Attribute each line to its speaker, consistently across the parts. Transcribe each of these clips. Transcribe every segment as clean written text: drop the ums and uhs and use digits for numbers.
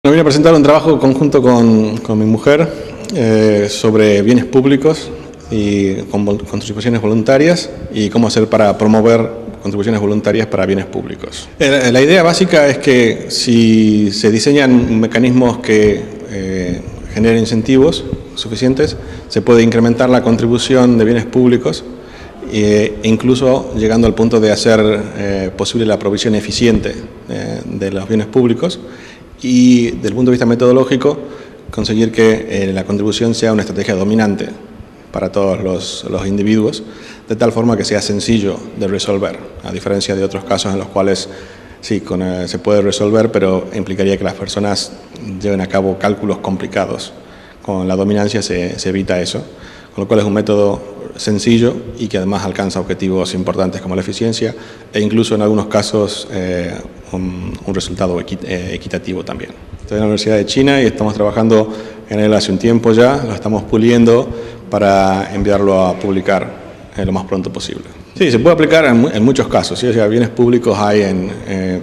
Speaker 1: Me vine a presentar un trabajo conjunto con mi mujer sobre bienes públicos y contribuciones voluntarias y cómo hacer para promover contribuciones voluntarias para bienes públicos. La idea básica es que si se diseñan mecanismos que generen incentivos suficientes, se puede incrementar la contribución de bienes públicos e incluso llegando al punto de hacer posible la provisión eficiente de los bienes públicos. Y desde el punto de vista metodológico, conseguir que la contribución sea una estrategia dominante para todos los individuos, de tal forma que sea sencillo de resolver, a diferencia de otros casos en los cuales sí, se puede resolver, pero implicaría que las personas lleven a cabo cálculos complicados. Con la dominancia se evita eso, con lo cual es un método sencillo y que además alcanza objetivos importantes como la eficiencia e incluso en algunos casos un resultado equitativo también. Estoy en la Universidad de China y estamos trabajando en él hace un tiempo ya, lo estamos puliendo para enviarlo a publicar lo más pronto posible. Sí, se puede aplicar en muchos casos, ¿sí? O sea, bienes públicos hay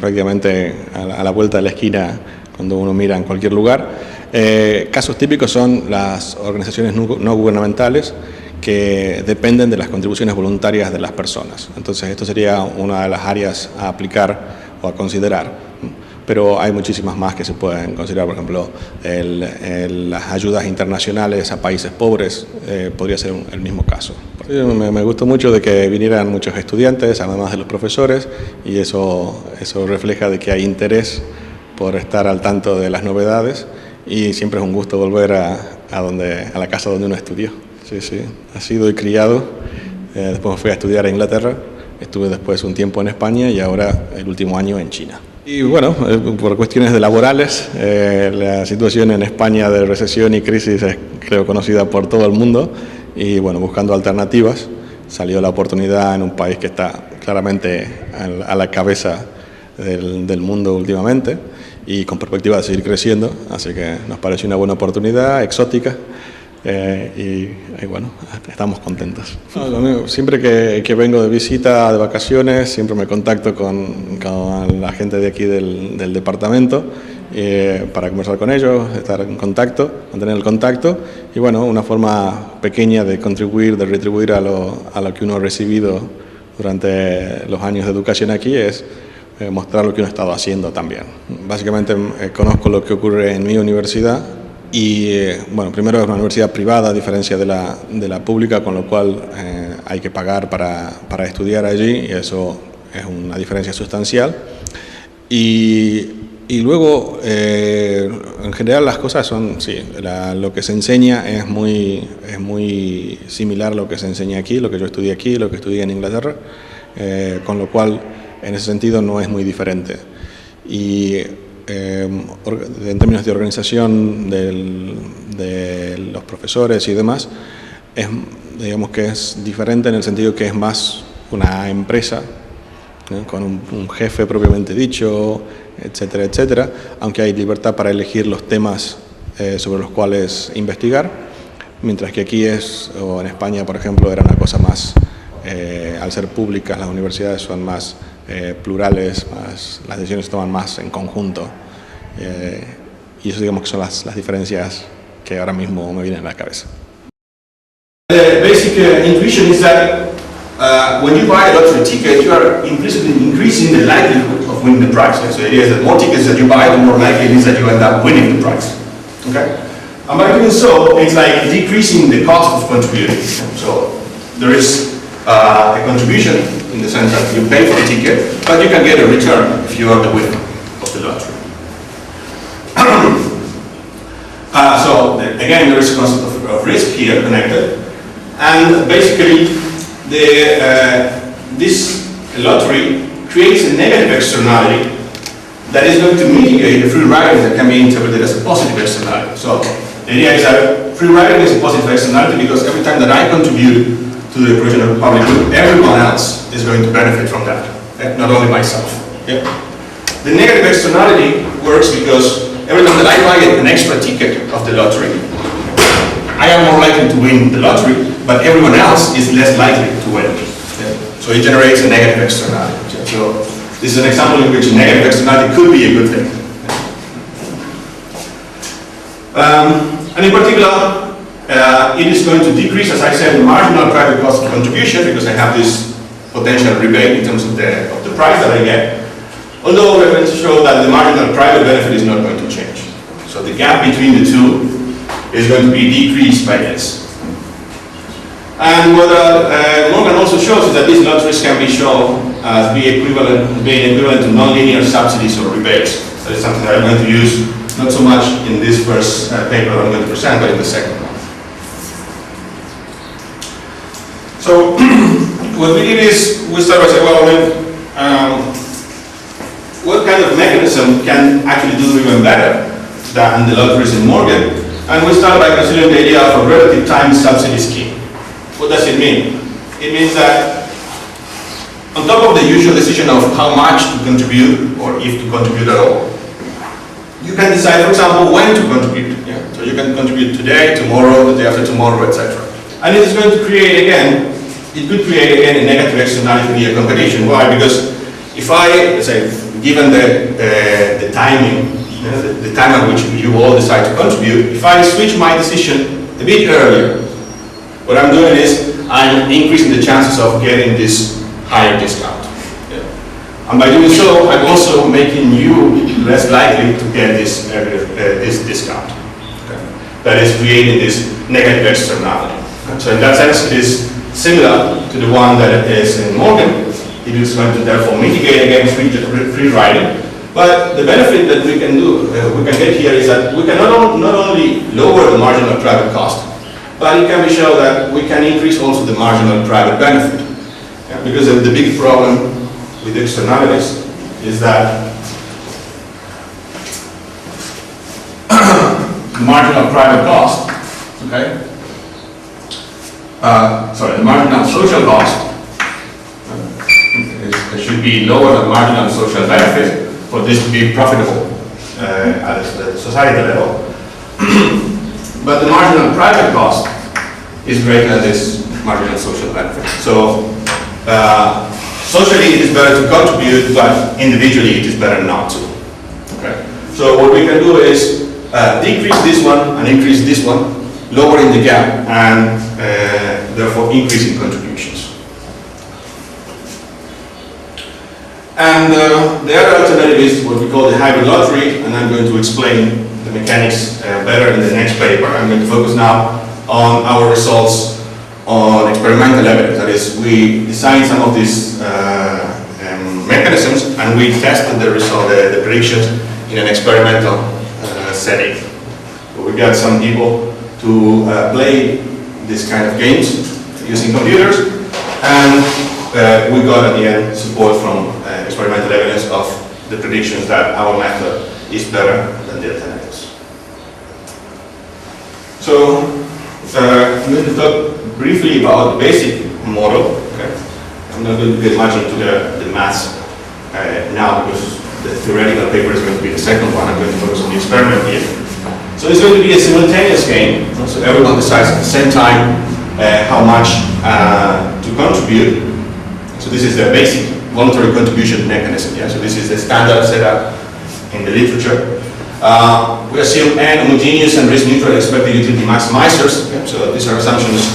Speaker 1: prácticamente a la vuelta de la esquina cuando uno mira en cualquier lugar. Casos típicos son las organizaciones no gubernamentales que dependen de las contribuciones voluntarias de las personas. Entonces, esto sería una de las áreas a aplicar o a considerar. Pero hay muchísimas más que se pueden considerar, por ejemplo, las ayudas internacionales a países pobres, podría ser el mismo caso. Me gustó mucho de que vinieran muchos estudiantes, además de los profesores, y eso refleja de que hay interés por estar al tanto de las novedades, y siempre es un gusto volver a la casa donde uno estudió. Sí, sí, nacido y criado, después me fui a estudiar a Inglaterra, estuve después un tiempo en España y ahora el último año en China. Y bueno, por cuestiones laborales, la situación en España de recesión y crisis es, creo, conocida por todo el mundo y bueno, buscando alternativas, salió la oportunidad en un país que está claramente a la cabeza del mundo últimamente y con perspectiva de seguir creciendo, así que nos pareció una buena oportunidad, exótica. Y bueno, estamos contentos. Siempre que vengo de visita, de vacaciones, siempre me contacto con la gente de aquí del departamento para conversar con ellos, estar en contacto, mantener el contacto y bueno, una forma pequeña de contribuir, de retribuir a lo que uno ha recibido durante los años de educación aquí es mostrar lo que uno ha estado haciendo también. Básicamente conozco lo que ocurre en mi universidad. Y bueno, primero es una universidad privada a diferencia de la pública, con lo cual hay que pagar para estudiar allí y eso es una diferencia sustancial. Y luego, en general las cosas son, sí, lo que se enseña es muy similar a lo que se enseña aquí, lo que yo estudié aquí, lo que estudié en Inglaterra, con lo cual en ese sentido no es muy diferente. Y en términos de organización de los profesores y demás, digamos que es diferente en el sentido que es más una empresa, ¿no? Con un jefe propiamente dicho, etcétera, etcétera, aunque hay libertad para elegir los temas sobre los cuales investigar, mientras que aquí o en España, por ejemplo, era una cosa más, al ser públicas, las universidades son más plurales, las decisiones se toman más en conjunto. Y eso digamos que son las diferencias que ahora mismo me vienen a la cabeza.
Speaker 2: The basic intuition is that when you buy a lottery ticket, you are implicitly increasing the likelihood of winning the prize. So the idea is that more tickets that you buy, the more likely it is that you end up winning the prize. Okay? And by doing so, it's like decreasing the cost of contributing. So there is a contribution in the sense that you pay for the ticket, but you can get a return if you are the winner of the lottery. So again, there is a concept of risk here connected, and basically this lottery creates a negative externality that is going to mitigate the free riding that can be interpreted as a positive externality. So the idea is that free riding is a positive externality because every time that I contribute to the provision of public good, everyone else is going to benefit from that, not only myself. Yeah? The negative externality works because every time that I buy an extra ticket of the lottery, I am more likely to win the lottery, but everyone else is less likely to win. Yeah. So it generates a negative externality. So this is an example in which a negative externality could be a good thing. And in particular, it is going to decrease, as I said, the marginal private cost of contribution, because I have this potential rebate in terms of the price that I get. Although we're going to show that the marginal private benefit is not going to change. So the gap between the two is going to be decreased by this. And what Morgan also shows is that these lotteries can be shown as being equivalent to nonlinear subsidies or rebates. That is something that I'm going to use not so much in this first paper I'm going to present, but in the second one. So what we did is we started by saying, well, what kind of mechanism can actually do even better than the lotteries in Morgan? And we started by considering the idea of a relative time subsidy scheme. What does it mean? It means that on top of the usual decision of how much to contribute or if to contribute at all, you can decide, for example, when to contribute. Yeah? So you can contribute today, tomorrow, the day after tomorrow, etc. And it is going to create again, it could create again a negative externality via competition. Why? Because if I, let's say, given the timing, the time at which you all decide to contribute, if I switch my decision a bit earlier, what I'm doing is I'm increasing the chances of getting this higher discount. Yeah. And by doing so, I'm also making you less likely to get this discount. Okay. That is creating this negative externality. So in that sense, it is similar to the one that is in Morgan. It is going to therefore mitigate against free riding. But the benefit that we can do, we can get here is that we can not only lower the marginal private cost, but it can be shown that we can increase also the marginal private benefit. Yeah, because the big problem with externalities is that the marginal private cost, okay? The marginal social cost it should be lower than marginal social benefit for this to be profitable at the society level. But the marginal private cost is greater than this marginal social benefit. So socially it is better to contribute, but individually it is better not to. Okay? So what we can do is decrease this one and increase this one, lowering the gap and therefore increasing contributions. And the other alternative is what we call the hybrid lottery, and I'm going to explain the mechanics better in the next paper. I'm going to focus now on our results on experimental evidence. That is, we designed some of these mechanisms and we tested the result, the predictions in an experimental setting. So we got some people to play this kind of games using computers, and we got at the end support from experimental evidence of the predictions that our method is better than the alternatives. So I'm going to talk briefly about the basic model. Okay? I'm not going to get much into the maths now, because the theoretical paper is going to be the second one. I'm going to focus on the experiment here. So it's going to be a simultaneous game. So everyone decides at the same time how much to contribute. So this is the basic voluntary contribution mechanism. Yeah? So this is the standard setup in the literature. We assume n homogeneous and risk neutral expected utility maximizers. Okay? So these are assumptions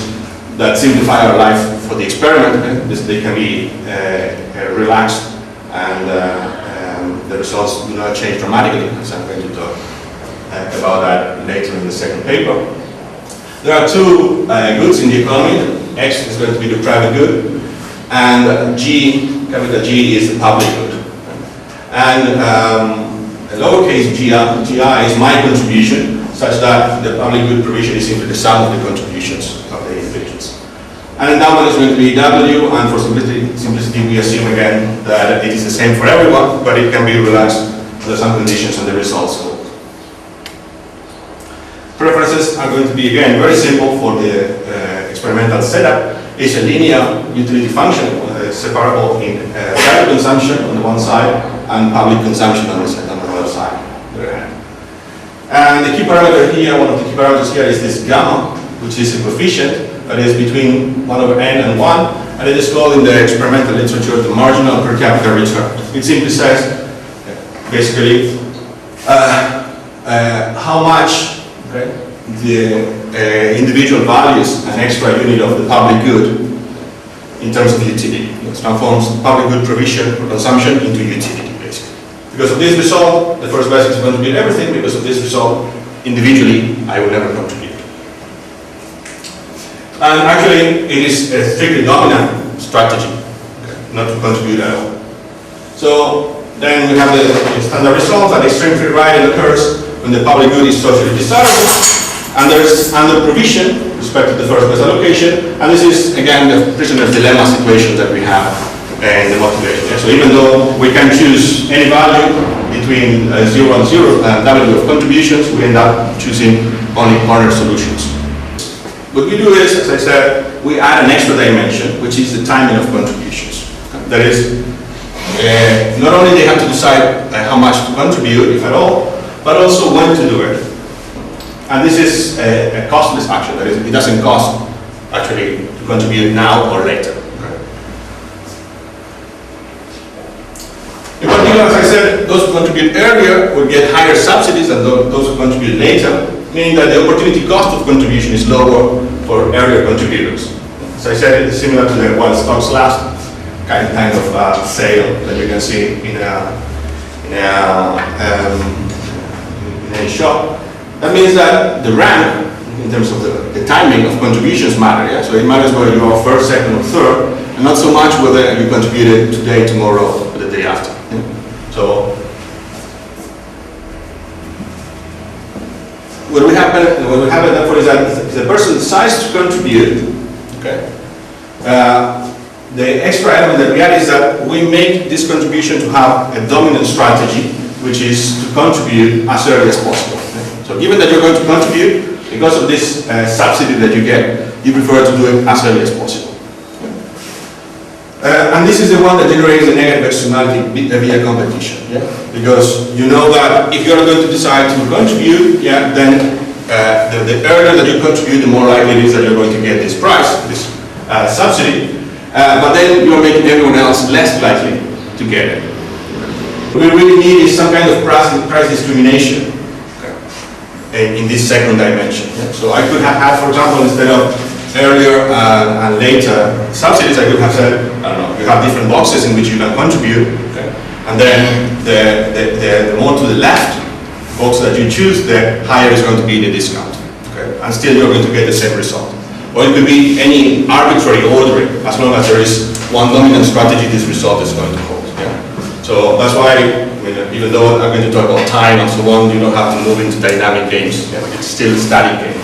Speaker 2: that simplify our life for the experiment. Okay? They can be relaxed, and the results do not change dramatically, as I'm going to talk about that later in the second paper. There are two goods in the economy. X is going to be the private good, and G, capital G, is the public good. And lowercase gi is my contribution, such that the public good provision is simply the sum of the contributions of the individuals. And the number is going to be W, and for simplicity we assume again that it is the same for everyone, but it can be relaxed under some conditions and the results hold. Preferences are going to be again very simple for the experimental setup. It's a linear utility function separable in private consumption on the one side and public consumption on the other side. And the key parameter here, one of the key parameters here, is this gamma, which is a coefficient that is between 1 over n and 1, and it is called in the experimental literature the marginal per capita return. It simply says, basically, how much okay, the individual values an extra unit of the public good in terms of utility. It transforms public good provision or consumption into utility, basically. Because of this result, the first basic is going to be everything. Because of this result, individually, I will never contribute. And actually, it is a strictly dominant strategy, okay, not to contribute at all. So then we have the standard result that extreme free riding occurs when the public good is socially desirable, and there's under provision respect to the first best allocation, and this is again the prisoner's dilemma situation that we have in the motivation. So even though we can choose any value between 0 and 0 W of contributions, we end up choosing only corner solutions. What we do is, as I said, we add an extra dimension, which is the timing of contributions. That is, not only they have to decide how much to contribute, if at all, but also when to do it. And this is a costless action. That is, it doesn't cost actually to contribute now or later. Okay. In particular, as I said, those who contribute earlier will get higher subsidies than those who contribute later, meaning that the opportunity cost of contribution is lower for earlier contributors. As I said, it's similar to the while stocks last kind of sale that you can see in a shop. That means that the rank, in terms of the timing of contributions matter. Yeah? So it matters whether you are first, second, or third, and not so much whether you contributed today, tomorrow, or the day after. Yeah? So what we have therefore is that if the person decides to contribute, okay, the extra element that we add is that we make this contribution to have a dominant strategy, which is to contribute as early as possible. So given that you're going to contribute, because of this subsidy that you get, you prefer to do it as early as possible. And this is the one that generates the negative externality via competition. Yeah? Because you know that if you're going to decide to contribute, yeah, then the earlier that you contribute, the more likely it is that you're going to get this price, this subsidy. But then you're making everyone else less likely to get it. What we really need is some kind of price discrimination in this second dimension. Yeah? So I could have had, for example, instead of earlier and later subsidies, I could have said, I don't know, you have different boxes in which you can contribute, okay? And then the more to the left box that you choose, the higher is going to be the discount, okay? And still you're going to get the same result. Or it could be any arbitrary ordering. As long as there is one dominant strategy, this result is going to hold. Yeah? So that's why, even though I'm going to talk about time and so on, you don't have to move into dynamic games. Yeah? It's still a static game.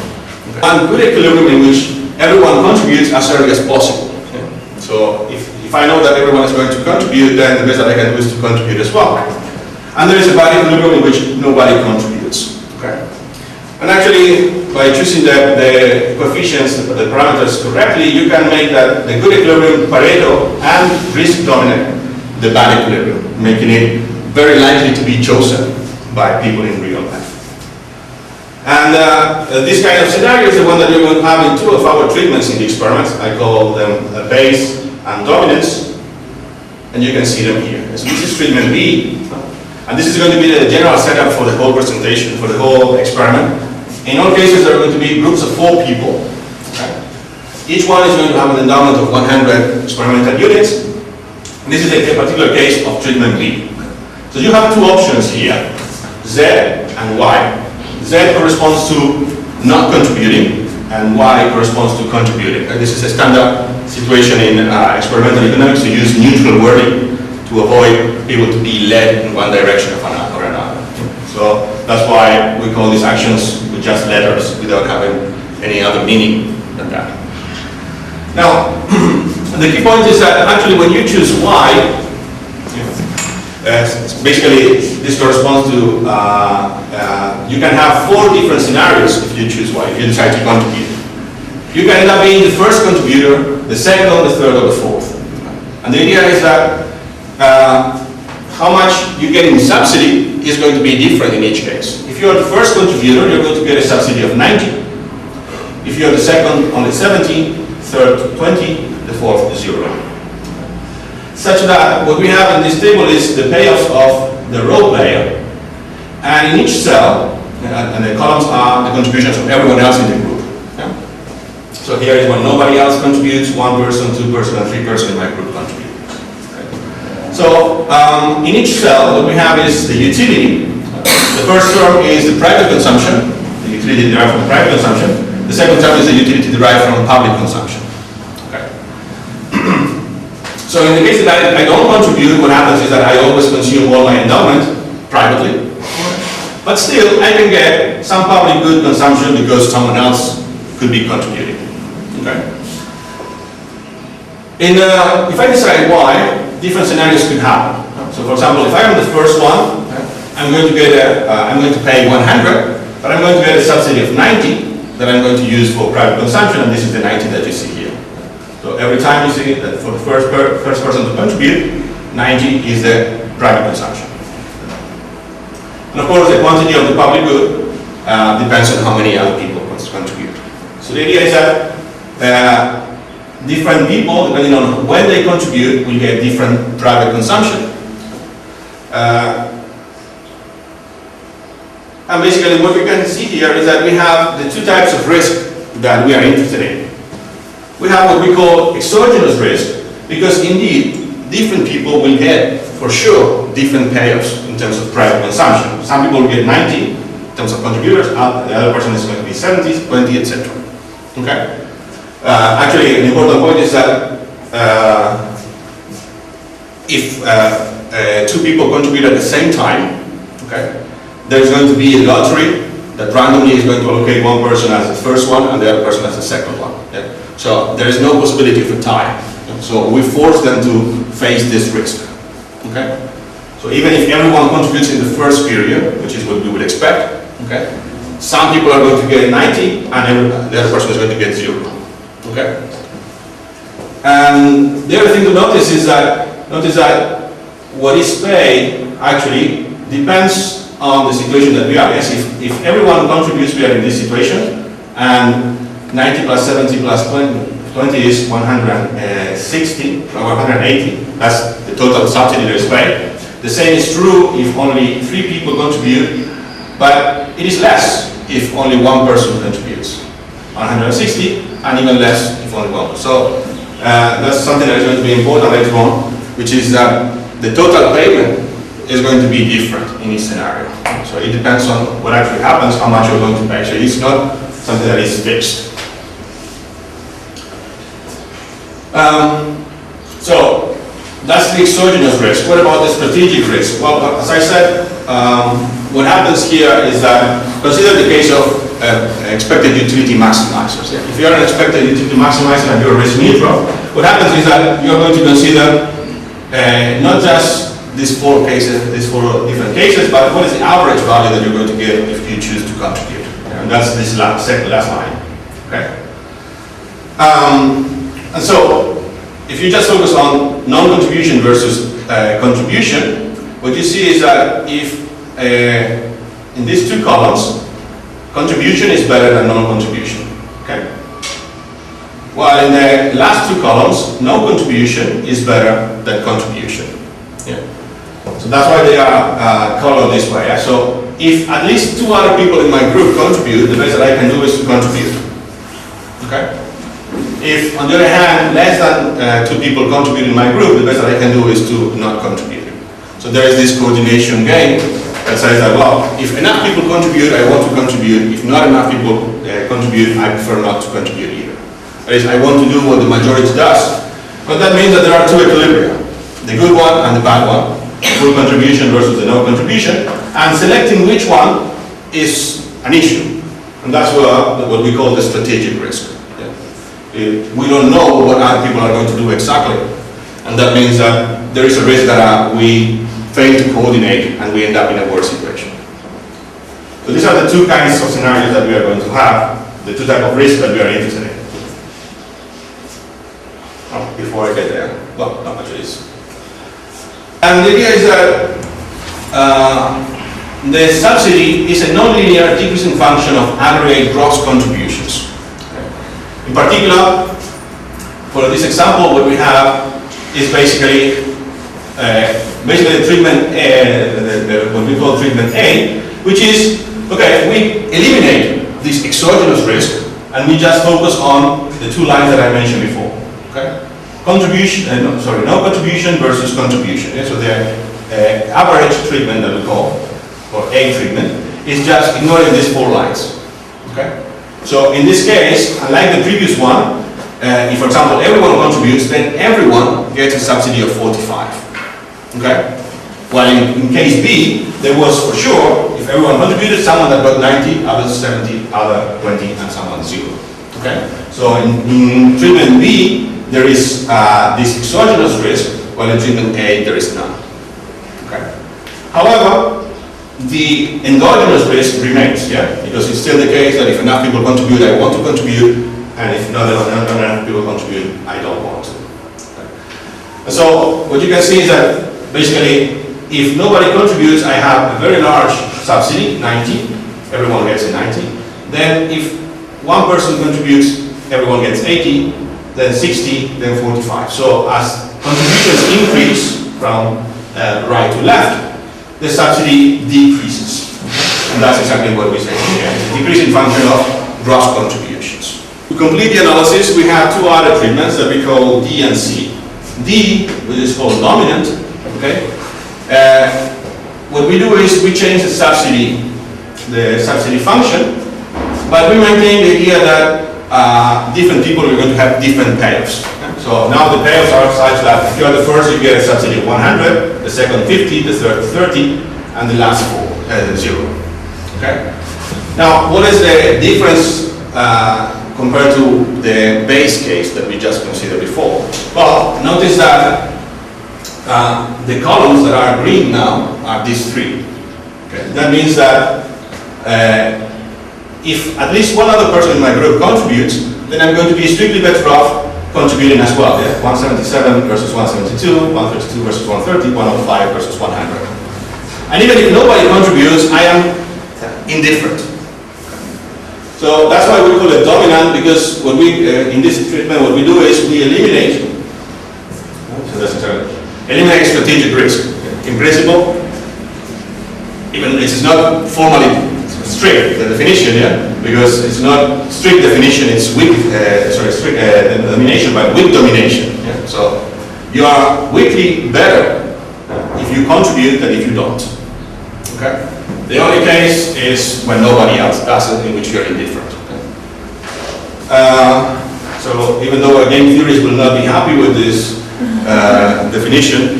Speaker 2: Okay? And good equilibrium in which everyone contributes as early as possible. Yeah? So if I know that everyone is going to contribute, then the best that I can do is to contribute as well. And there is a bad equilibrium in which nobody contributes. Okay? And actually, by choosing the coefficients, the parameters correctly, you can make that the good equilibrium, Pareto, and risk dominate the bad equilibrium, making it very likely to be chosen by people in real life. And this kind of scenario is the one that you're going to have in two of our treatments in the experiments. I call them base and dominance, and you can see them here. So this is treatment B, and this is going to be the general setup for the whole presentation, for the whole experiment. In all cases, there are going to be groups of 4 people. Okay? Each one is going to have an endowment of 100 experimental units. And this is a particular case of treatment B. So you have 2 options here, Z and Y. Z corresponds to not contributing, and Y corresponds to contributing. And this is a standard situation in experimental economics to use neutral wording to avoid people to be led in one direction or another. So that's why we call these actions with just letters without having any other meaning than that. Now, the key point is that actually when you choose Y, basically this corresponds to, you can have 4 different scenarios if you choose Y, if you decide to contribute. You can end up being the first contributor, the second, the third, or the fourth. And the idea is that how much you get in subsidy is going to be different in each case. If you're the first contributor, you're going to get a subsidy of 90. If you're the second, only 70, third, 20, the fourth, 0. Such that what we have in this table is the payoffs of the role player, and in each cell and the columns are the contributions of everyone else in the group. Yeah? So here is when nobody else contributes, 1 person, 2 person, and 3 person in my group contribute. Okay. So in each cell, what we have is the utility. The first term is the private consumption, the utility derived from private consumption. The second term is the utility derived from public consumption. Okay. So in the case that I don't contribute, what happens is that I always consume all my endowment privately. But still, I can get some public good consumption because someone else could be contributing. Okay. If I decide why, different scenarios could happen. So, for example, if I am the first one, I'm going to pay 100, but I'm going to get a subsidy of 90 that I'm going to use for private consumption, and this is the 90 that you see here. So every time you see that for the first person to contribute, 90 is the private consumption. And of course, the quantity of the public good depends on how many other people contribute. So the idea is that different people, depending on when they contribute, will get different private consumption. And basically what we can see here is that we have the 2 types of risk that we are interested in. We have what we call exogenous risk, because indeed, different people will get, for sure, different payoffs in terms of private consumption. Some people will get 90 in terms of contributors, the other person is going to be 70, 20, etc. Okay? Actually, an important point is that if 2 people contribute at the same time, okay, there's going to be a lottery that randomly is going to allocate one person as the first one and the other person as the second one. Yeah? So there is no possibility for tie. So we force them to face this risk. Okay? So even if everyone contributes in the first period, which is what we would expect, okay, some people are going to get 90 and the other person is going to get 0. Okay? And the other thing to notice is that what is paid actually depends on the situation that we are. Yes, if everyone contributes, we are in this situation, and 90 plus 70 plus 20 is 160 or 180. That's the total subsidy that is paid. The same is true if only 3 people contribute, but it is less if only 1 person contributes. 160, and even less if only 1. So that's something that is going to be important later on, which is that the total payment is going to be different in each scenario. So it depends on what actually happens, how much you're going to pay. So it's not something that is fixed. So that's the exogenous risk. What about the strategic risk? Well, as I said, what happens here is that consider the case of expected utility maximizers. If you're an expected utility maximizer and you're risk neutral, what happens is that you're going to consider not just these 4 different cases, but what is the average value that you're going to get if you choose to contribute. And that's this last line. Okay. And so, if you just focus on non-contribution versus contribution, what you see is that if in these 2 columns, contribution is better than non-contribution. Okay? While in the last 2 columns, no contribution is better than contribution. Yeah. So that's why they are colored this way. Yeah? So if at least 2 other people in my group contribute, the best that I can do is to contribute. Okay? If, on the other hand, less than 2 people contribute in my group, the best that I can do is to not contribute. So there is this coordination game that says that, well, if enough people contribute, I want to contribute. If not enough people contribute, I prefer not to contribute either. That is, I want to do what the majority does, but that means that there are 2 equilibria, the good one and the bad one, full contribution versus the no contribution, and selecting which one is an issue. And that's what we call the strategic risk. We don't know what other people are going to do exactly, and that means that there is a risk that we fail to coordinate and we end up in a worse situation. So these are the 2 kinds of scenarios that we are going to have, the 2 types of risks that we are interested in. Oh, before I get there, well, not much it is. And the idea is that the subsidy is a nonlinear decreasing function of aggregate gross contributions. In particular, for this example, what we have is basically the treatment, what we call treatment A, which is Okay, we eliminate this exogenous risk and we just focus on the two lines that I mentioned before. Okay, no contribution versus contribution. Yeah? So the average treatment that we call, or A treatment, is just ignoring these four lines. Okay, so in this case, unlike the previous one, if, for example, everyone contributes, then everyone gets a subsidy of 45. Okay? While in case B, there was for sure, if everyone contributed, someone that got 90, others 70, other 20, and someone 0. Okay? So in treatment B, there is this exogenous risk, while in treatment A, there is none. Okay? However, the endogenous risk remains, yeah? Because it's still the case that if enough people contribute, I want to contribute, and if not enough people contribute, I don't want to. Okay. And so what you can see is that basically, if nobody contributes, I have a very large subsidy, 90. Everyone gets a 90. Then if one person contributes, everyone gets 80. Then 60. Then 45. So as contributions increase from right to left, the subsidy decreases. And that's exactly what we say here. Decrease in function of gross contributions. To complete the analysis, we have two other treatments that we call D and C. D, which is called dominant, okay? What we do is we change the subsidy function, but we maintain the idea that different people are going to have different payoffs. Okay? So now the payoffs are such that if you are the first, you get a subsidy of 100, the second 50, the third 30, and the last 0. Okay? Now, what is the difference compared to the base case that we just considered before? Well, notice that the columns that are green now are these three. Okay? That means that if at least one other person in my group contributes, then I'm going to be strictly better off contributing as well. Yeah? 177 versus 172, 132 versus 130, 105 versus 100. And even if nobody contributes, I am indifferent. So that's why we call it dominant, because what we in this treatment, what we do is we eliminate strategic risk. In principle, even it is not formally strict, the definition, yeah, because it's not strict definition, it's weak, strict domination, but weak domination. Yeah? So you are weakly better if you contribute than if you don't. Okay? The only case is when nobody else does it, in which you're indifferent. Okay? So even though game theorists will not be happy with this definition,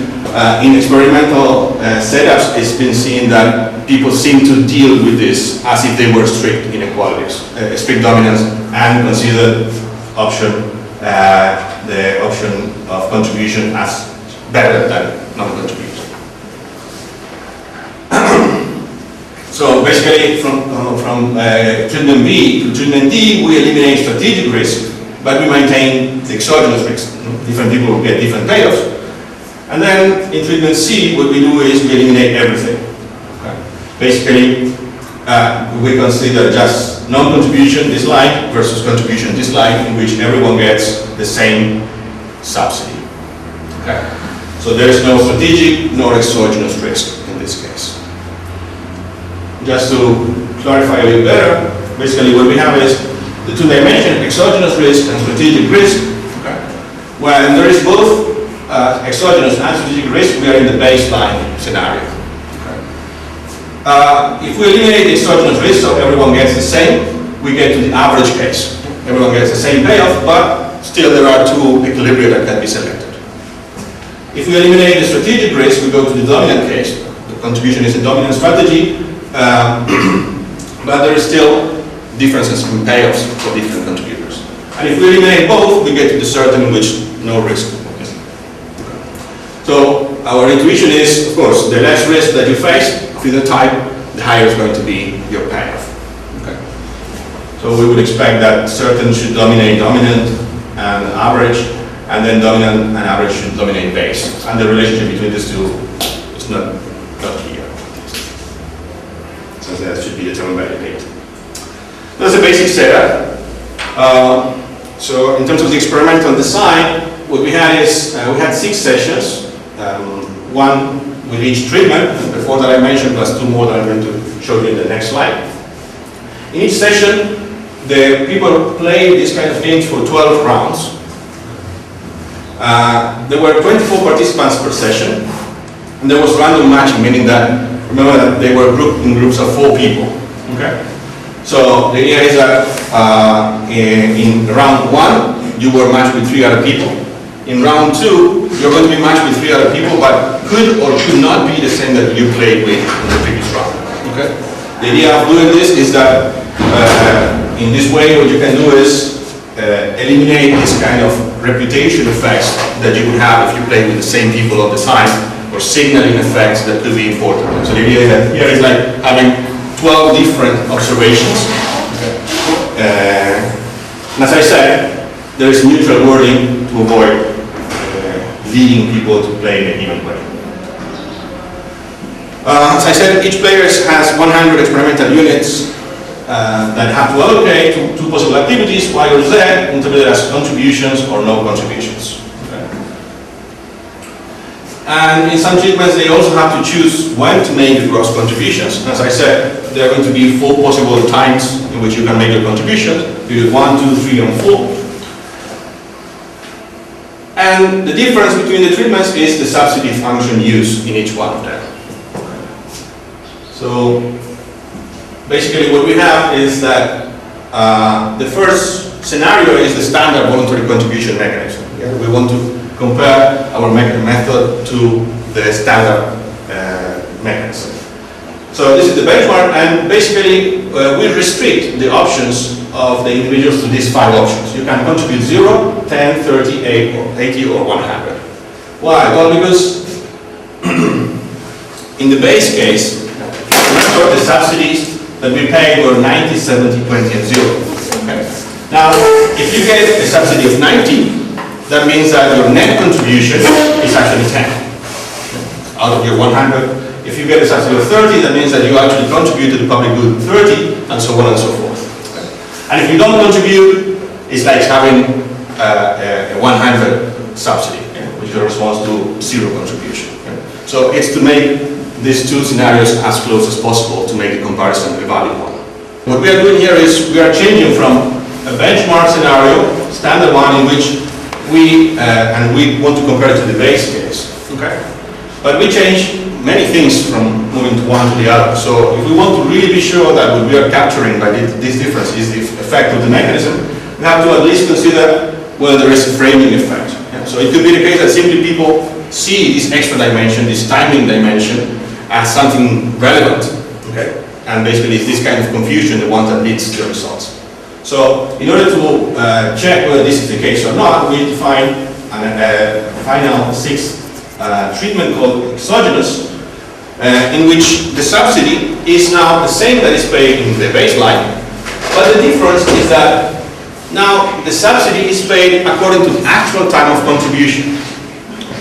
Speaker 2: in experimental setups, it's been seen that people seem to deal with this as if they were strict inequalities, strict dominance, and consider the option of contribution as better than non-contribution. So basically, from treatment B to treatment D, we eliminate strategic risk, but we maintain the exogenous risk. Different people will get different payoffs. And then in treatment C, what we do is we eliminate everything. Okay? Basically, we consider just non-contribution, this line, versus contribution, this line, in which everyone gets the same subsidy. Okay? So there is no strategic nor exogenous risk in this case. Just to clarify a bit better, basically what we have is the two dimensions, exogenous risk and strategic risk. Okay? When there is both exogenous and strategic risk, we are in the baseline scenario. Okay? If we eliminate the exogenous risk, so everyone gets the same, we get to the average case. Everyone gets the same payoff, but still there are two equilibria that can be selected. If we eliminate the strategic risk, we go to the dominant case. The contribution is a dominant strategy, but there is still differences in payoffs for different contributors. And if we eliminate both, we get to the certain in which no risk. So our intuition is, of course, the less risk that you face of either type, the higher is going to be your payoff. Okay. So we would expect that certain should dominate dominant and average, and then dominant and average should dominate base. And the relationship between these two is not clear. So that should be determined by the data. That's the basic setup. So in terms of the experimental design, what we had is we had 6 sessions, one with each treatment, the 4 that I mentioned plus 2 more that I'm going to show you in the next slide. In each session, the people play these kind of games for 12 rounds. There were 24 participants per session, and there was random matching, meaning that, remember that they were grouped in groups of 4 people. Okay? So the idea is that in round 1, you were matched with 3 other people. In round 2, you're going to be matched with 3 other people, but could or could not be the same that you played with in the previous round. Okay? The idea of doing this is that in this way, what you can do is eliminate this kind of reputation effects that you would have if you play with the same people all the time, or signaling effects that could be important. So the idea that here is like having 12 different observations. And as I said, there is neutral wording to avoid leading people to play in an even way. As I said, each player has 100 experimental units that have to allocate to 2 possible activities, Y or Z, interpreted as contributions or no contributions. Okay. And in some treatments, they also have to choose when to make the gross contributions. As I said, there are going to be 4 possible times in which you can make your contributions, period 1, 2, 3, and 4. And the difference between the treatments is the subsidy function used in each one of them. So basically what we have is that the first scenario is the standard voluntary contribution mechanism. Yeah? We want to compare our method to the standard mechanism. So this is the benchmark, and basically we restrict the options of the individuals to these 5 options. You can contribute 0, 10, 30, 80, or 100. Why? Well, because in the base case, remember the subsidies that we paid were 90, 70, 20, and 0. Okay. Now, if you get a subsidy of 90, that means that your net contribution is actually 10 out of your 100. If you get a subsidy of 30, that means that you actually contribute to the public good 30, and so on and so forth. Okay. And if you don't contribute, it's like having a 100 subsidy, which corresponds to 0 contribution. Okay. So it's to make these 2 scenarios as close as possible to make the comparison a valid one. What we are doing here is we are changing from a benchmark scenario, standard one, in which we want to compare it to the base case. Okay? But we change many things from moving to one to the other. So if we want to really be sure that what we are capturing by this difference is the effect of the mechanism, we have to at least consider whether there is a framing effect. Yeah? So it could be the case that simply people see this extra dimension, this timing dimension, as something relevant. Okay? And basically it's this kind of confusion the one that leads to the results. So in order to check whether this is the case or not, we define a final 6th treatment called exogenous, in which the subsidy is now the same that is paid in the baseline, but the difference is that now the subsidy is paid according to the actual time of contribution.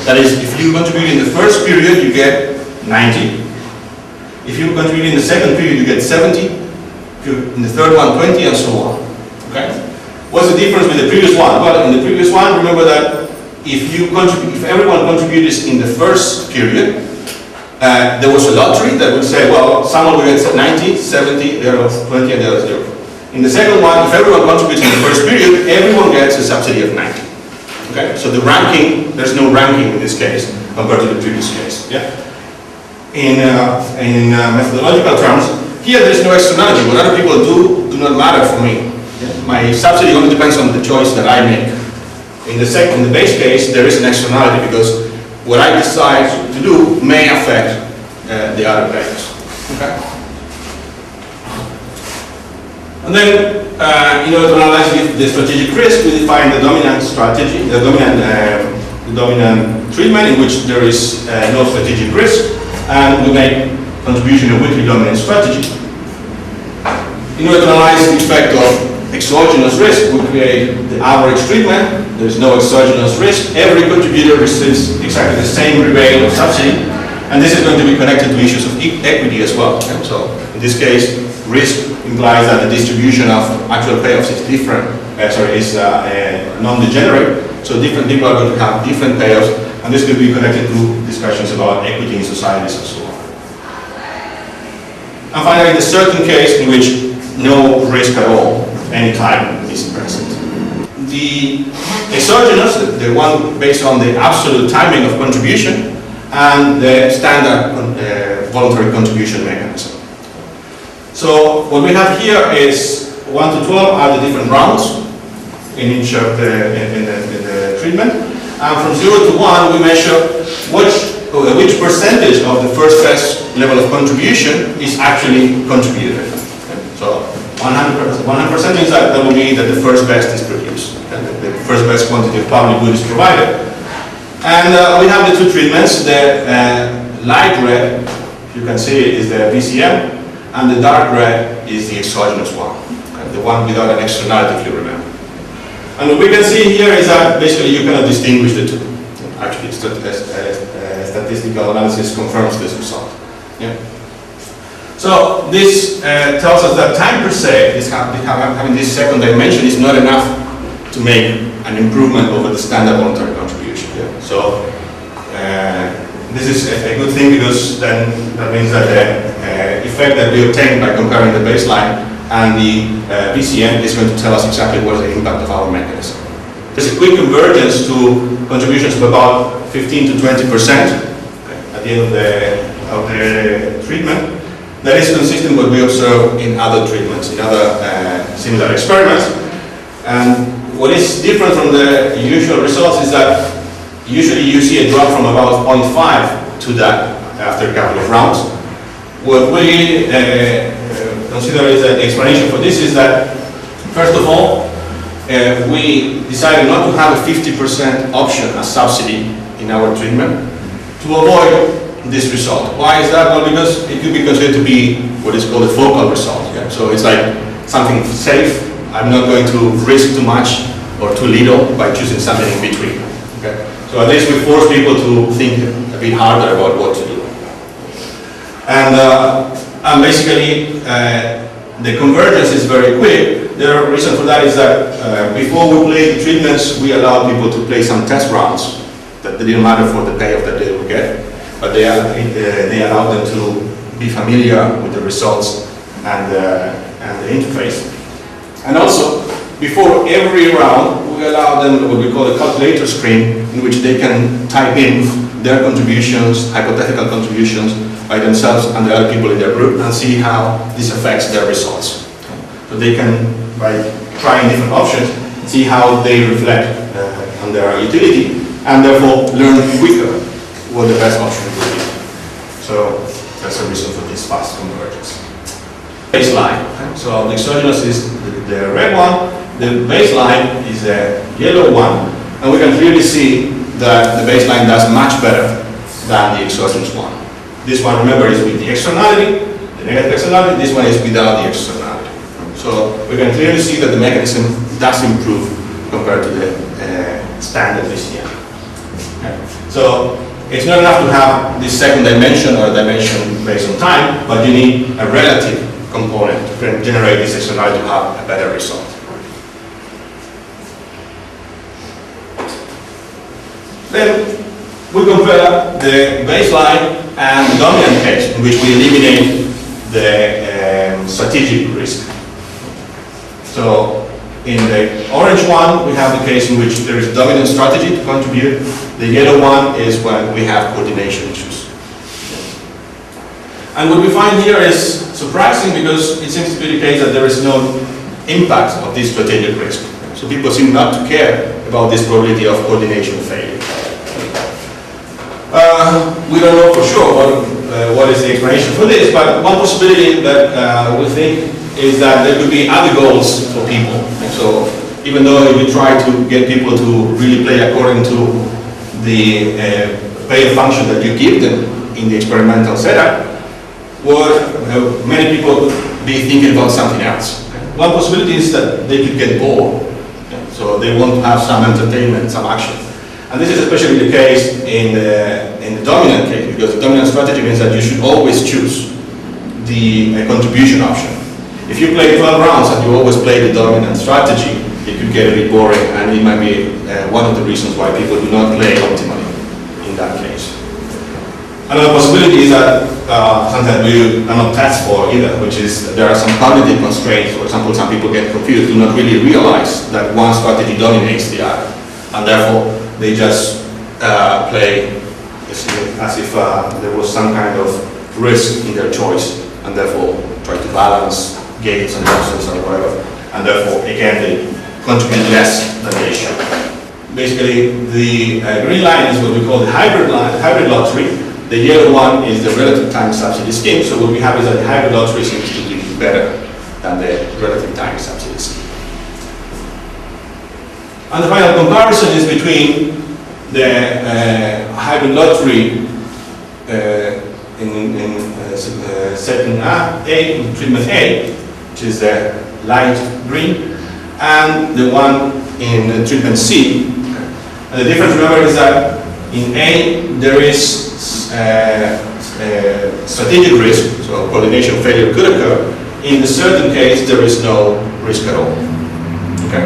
Speaker 2: That is, if you contribute in the first period, you get 90. If you contribute in the second period, you get 70. If you in the third one, 20, and so on. Okay? What's the difference with the previous one? Well, in the previous one, remember that if everyone contributed in the first period, there was a lottery that would say, well, someone will get 90, 70, the other 20, and the other 0. In the second one, if everyone contributes in the first period, everyone gets a subsidy of 90. Okay? So the ranking, there's no ranking in this case compared to the previous case. Yeah? In methodological terms, here there's no externality. What other people do not matter for me. Yeah? My subsidy only depends on the choice that I make. In the base case, there is an externality because what I decide to do may affect the other players. Okay? And then, in order to analyze the strategic risk, we define the dominant strategy, the dominant treatment in which there is no strategic risk, and we make contribution of weakly dominant strategy. In order to analyze the effect of exogenous risk, we create the average treatment. There is no exogenous risk. Every contributor receives exactly the same rebate or subsidy, and this is going to be connected to issues of equity as well. And so, in this case, risk implies that the distribution of actual payoffs is different. Non-degenerate. So different people are going to have different payoffs, and this could be connected to discussions about equity in societies and so on. And finally, the certain case in which no risk at all, anytime is present. The exogenous, the one based on the absolute timing of contribution, and the standard voluntary contribution mechanism. So what we have here is 1 to 12 are the different rounds in each of the treatment, and from 0 to 1 we measure which percentage of the first best level of contribution is actually contributed. So 100% means that will mean that the first best is produced, and the first best quantity of public good is provided. And we have the two treatments. The light red, you can see, is the VCM, and the dark red is the exogenous one, the one without an externality, if you remember. And what we can see here is that basically you cannot distinguish the two. Actually, statistical analysis confirms this result. Yeah. So this tells us that time per se, having this second dimension, is not enough to make an improvement over the standard voluntary contribution. Yeah. So this is a good thing, because then that means that the effect that we obtain by comparing the baseline and the VCM is going to tell us exactly what is the impact of our mechanism. There's a quick convergence to contributions of about 15 to 20% at the end of the treatment. That is consistent with what we observe in other treatments, in other similar experiments. And what is different from the usual results is that usually you see a drop from about 0.5 to that after a couple of rounds. What we consider is that the explanation for this is that, first of all, we decided not to have a 50% option as subsidy in our treatment to avoid this result. Why is that? Well, because it could be considered to be what is called a focal result. Yeah? So it's like something safe. I'm not going to risk too much or too little by choosing something in between. Okay? So at least we force people to think a bit harder about what to do. And basically, the convergence is very quick. The reason for that is that before we play the treatments, we allow people to play some test rounds that didn't matter for the payoff that they would get, but they allow them to be familiar with the results and the interface. And also, before every round, we allow them what we call a calculator screen, in which they can type in their contributions, hypothetical contributions, by themselves and the other people in their group, and see how this affects their results. So they can, by trying different options, see how they reflect on their utility, and therefore learn quicker what the best option will be. So that's the reason for this fast convergence. Baseline. So the exogenous is the red one, the baseline is the yellow one, and we can clearly see that the baseline does much better than the exogenous one. This one, remember, is with the externality, the negative externality. This one is without the externality. So we can clearly see that the mechanism does improve compared to the standard VCM. Okay. So it's not enough to have this second dimension or dimension based on time, but you need a relative component to generate this externality to have a better result. Then we compare the baseline and the dominant case, in which we eliminate the strategic risk. So in the orange one, we have the case in which there is a dominant strategy to contribute. The yellow one is when we have coordination issues. And what we find here is surprising, because it seems to be the case that there is no impact of this strategic risk. So people seem not to care about this probability of coordination failure. We don't know for sure what is the explanation for this, but one possibility that we think is that there could be other goals for people. So even though if you try to get people to really play according to the payoff function that you give them in the experimental setup, many people could be thinking about something else. One possibility is that they could get bored, so they want to have some entertainment, some action. And this is especially the case in the dominant case, because the dominant strategy means that you should always choose the contribution option. If you play 12 rounds and you always play the dominant strategy, it could get a bit boring, and it might be one of the reasons why people do not play optimally in that case. Another possibility is that sometimes we are not tasked for either, which is there are some cognitive constraints. For example, some people get confused, do not really realize that one strategy dominates the other, and therefore they just play as if there was some kind of risk in their choice, and therefore try to balance gains and losses or whatever, and therefore again they contribute less than they should. Basically, the green line is what we call the hybrid line, the hybrid lottery. The yellow one is the relative time subsidy scheme. So what we have is that the hybrid lottery seems to be better than the relative time subsidy scheme. And the final comparison is between the hybrid lottery in setting A, in treatment A, which is the light green, and the one in treatment C. And the difference, remember, is that in A there is strategic risk, so coordination failure could occur. In a certain case, there is no risk at all. Okay.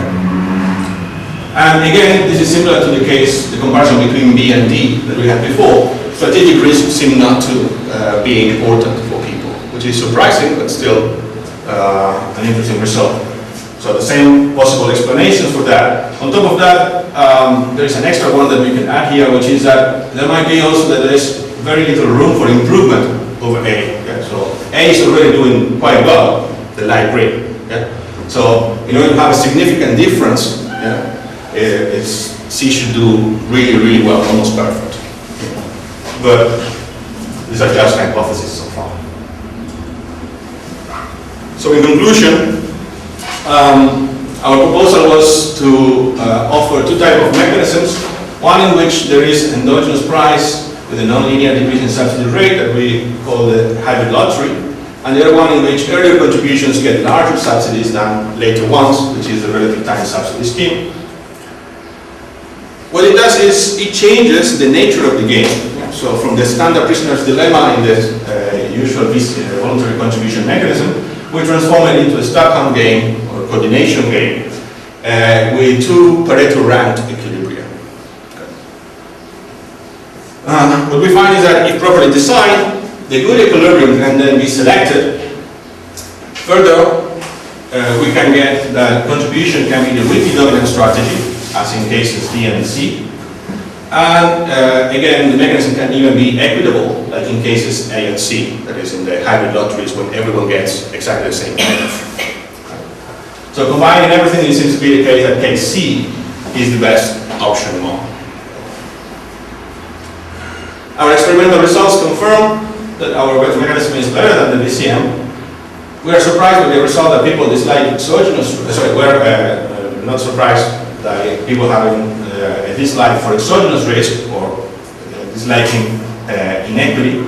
Speaker 2: And again, this is similar to the case, the comparison between B and D that we had before. Strategic risk seem not to be important for people, which is surprising, but still an interesting result. So the same possible explanations for that. On top of that, there is an extra one that we can add here, which is that there might be also that there is very little room for improvement over A. Okay? So A is already doing quite well, the light green. Okay? So in order to have a significant difference, C should do really, really well, almost perfect. But these are just hypotheses so far. So in conclusion, our proposal was to offer two types of mechanisms. One in which there is endogenous price with a non-linear decreasing subsidy rate that we call the hybrid lottery, and the other one in which earlier contributions get larger subsidies than later ones, which is the relative time subsidy scheme. What it does is it changes the nature of the game. So from the standard prisoner's dilemma in the usual voluntary contribution mechanism, we transform it into a Stockholm game or coordination game with two Pareto ranked equilibria. What we find is that if properly designed, the good equilibrium can then be selected. Further, we can get that contribution can be the weakly dominant strategy, as in cases D and C. And again, the mechanism can even be equitable, like in cases A and C, that is in the hybrid lotteries when everyone gets exactly the same amount. So combining everything, it seems to be the case that case C is the best option among. Our experimental results confirm that our mechanism is better than the DCM. We are surprised with the result that people dislike exogenous, we're not surprised that people having a dislike for exogenous risk or disliking inequity,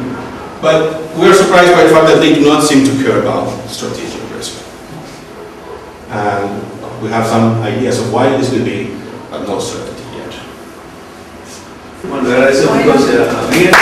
Speaker 2: but we are surprised by the fact that they do not seem to care about strategic risk. And we have some ideas of why this will be, but no certainty yet.
Speaker 3: Bueno, le agradecemos entonces a Miguel.